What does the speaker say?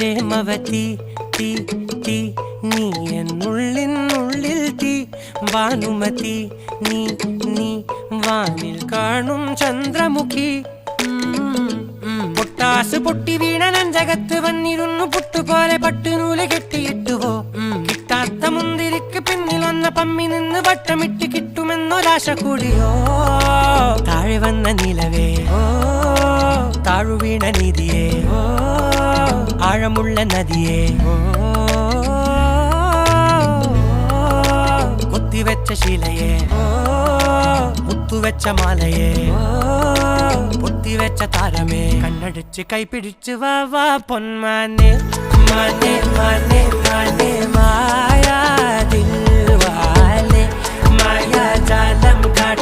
പ്രേമവതി തീ തീ നീ എന്നുള്ളിൽ തീ ഭാനുമതി നീ നീ വാനിൽ കാണും ചന്ദ്രമുഖി പൊട്ടാസ് പൊട്ടി വീണ നെഞ്ചകത്ത് വന്നിരുന്നു പുട്ടുപോലെ പട്ടുനൂല് കെട്ടിയിട്ടുവോ കിട്ടാത്ത മുന്തിരിക്ക് പിന്നിൽ വന്ന പമ്മി നിന്ന് വട്ടമിട്ട് കിട്ടുമെന്നൊരാശ കൂടിയോ താഴെ വന്ന നിലവേ താഴു വീണ നിധിയേ ആഴമുള്ള നദിയേ കൊത്തിവെച്ച ശിലയേ മുത്തുവെച്ച മാലയേ പൊത്തിവെച്ച താരമേ കണ്ണടിച്ച് കൈപിടിച്ച് വാ വാ പൊന്മാനെ മാനെ മാനെ മാനെ മായാ ദിൽവാലെ മായാ ജാലം കാട്ടി